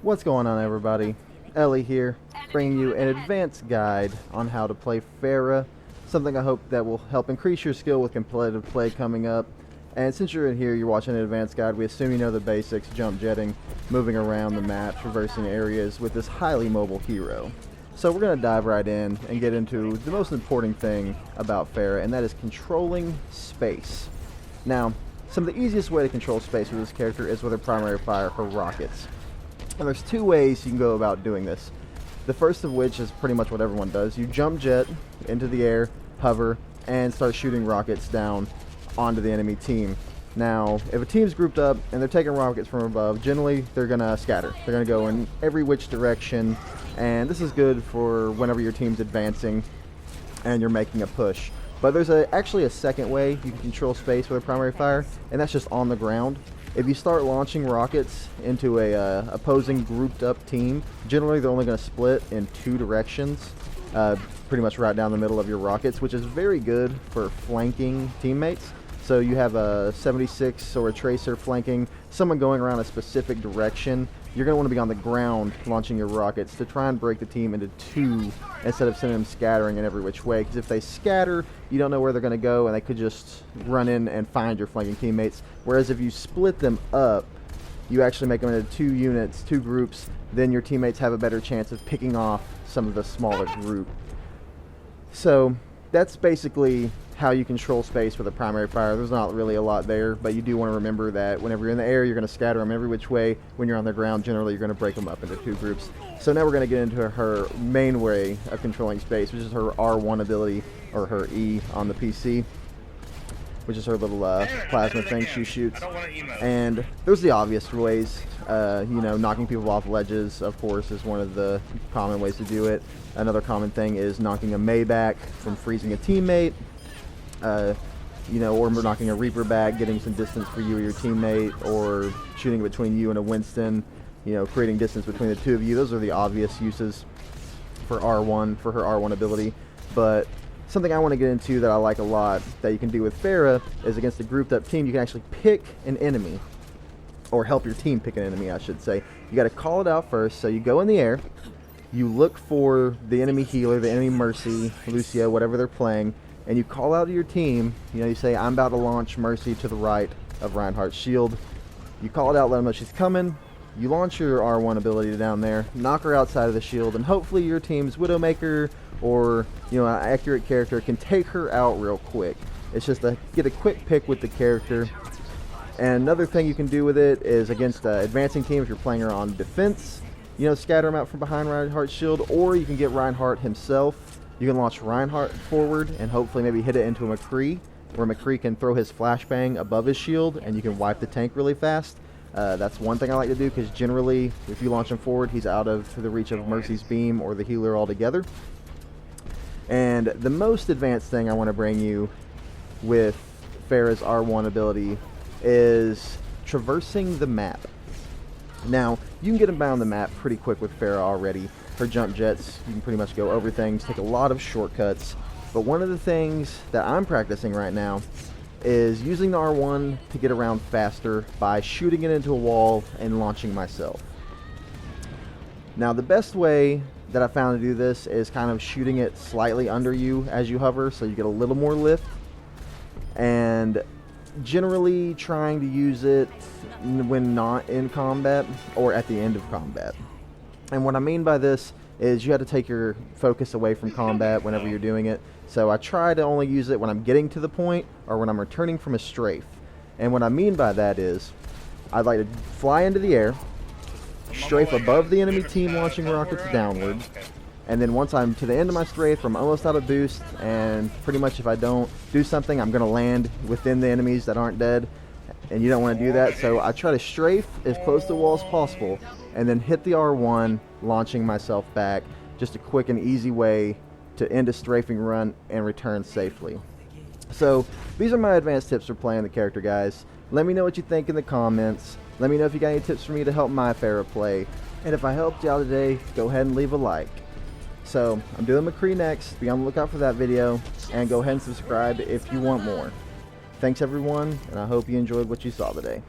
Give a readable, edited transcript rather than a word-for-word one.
What's going on, everybody? Ellie here, bringing you an advanced guide on how to play Pharah, something I hope that will help increase your skill with competitive play coming up. And since you're in here, you're watching an advanced guide, we assume you know the basics: jump jetting, moving around the map, traversing areas with this highly mobile hero. So we're going to dive right in and get into the most important thing about Pharah, and that is controlling space. Now, some of the easiest way to control space with this character is with her primary fire, her rockets. And there's two ways you can go about doing this. The first of which is pretty much what everyone does. You jump jet into the air, hover, and start shooting rockets down onto the enemy team. Now, if a team's grouped up and they're taking rockets from above, generally they're going to scatter. They're going to go in every which direction, and this is good for whenever your team's advancing and you're making a push. But there's actually a second way you can control space with a primary fire, and that's just on the ground. If you start launching rockets into a opposing grouped up team, generally they're only going to split in two directions, pretty much right down the middle of your rockets, which is very good for flanking teammates. So you have a 76 or a tracer flanking someone going around a specific direction. You're going to want to be on the ground launching your rockets to try and break the team into two instead of sending them scattering in every which way. Because if they scatter, you don't know where they're going to go, and they could just run in and find your flanking teammates. Whereas if you split them up, you actually make them into two units, two groups, then your teammates have a better chance of picking off some of the smaller group. So that's basically how you control space with a primary fire. There's not really a lot there, but you do want to remember that whenever you're in the air, you're going to scatter them every which way. When you're on the ground, generally you're going to break them up into two groups. So now we're going to get into her main way of controlling space, which is her R1 ability, or her E on the PC, which is her little plasma thing she shoots. And there's the obvious ways. Knocking people off ledges, of course, is one of the common ways to do it. Another common thing is knocking a Mei back from freezing a teammate. Or knocking a Reaper back, getting some distance for you or your teammate, or shooting between you and a Winston, creating distance between the two of you. Those are the obvious uses for R1, for her R1 ability. But something I want to get into that I like a lot that you can do with Pharah is against a grouped up team, you can actually pick an enemy, or help your team pick an enemy, I should say. You got to call it out first. So you go in the air, you look for the enemy healer, the enemy Mercy, Lucia, whatever they're playing, and you call out to your team. You say, I'm about to launch Mercy to the right of Reinhardt's shield. You call it out, let them know she's coming. You launch your R1 ability down there, knock her outside of the shield, and hopefully your team's Widowmaker or an accurate character can take her out real quick. It's just to get a quick pick with the character. And another thing you can do with it is against an advancing team, if you're playing her on defense, scatter them out from behind Reinhardt's shield, or you can get Reinhardt himself. You can launch Reinhardt forward and hopefully maybe hit it into a McCree, where McCree can throw his flashbang above his shield and you can wipe the tank really fast. That's one thing I like to do, because generally if you launch him forward, he's out of the reach of Mercy's beam or the healer altogether. And the most advanced thing I want to bring you with Pharah's R1 ability is traversing the map. Now, you can get around the map pretty quick with Pharah already. Her jump jets, you can pretty much go over things, take a lot of shortcuts. But one of the things that I'm practicing right now is using the R1 to get around faster by shooting it into a wall and launching myself. Now, the best way that I found to do this is kind of shooting it slightly under you as you hover, so you get a little more lift. And generally trying to use it when not in combat or at the end of combat. And what I mean by this is you have to take your focus away from combat whenever you're doing it. So I try to only use it when I'm getting to the point or when I'm returning from a strafe. And what I mean by that is I'd like to fly into the air, strafe above the enemy team launching rockets downward, and then once I'm to the end of my strafe, I'm almost out of boost, and pretty much if I don't do something, I'm going to land within the enemies that aren't dead, and you don't want to do that. So I try to strafe as close to the wall as possible, and then hit the R1, launching myself back. Just a quick and easy way to end a strafing run and return safely. So these are my advanced tips for playing the character, guys. Let me know what you think in the comments. Let me know if you got any tips for me to help my Pharah play. And if I helped you out today, go ahead and leave a like. So I'm doing McCree next. Be on the lookout for that video, and go ahead and subscribe if you want more. Thanks everyone, and I hope you enjoyed what you saw today.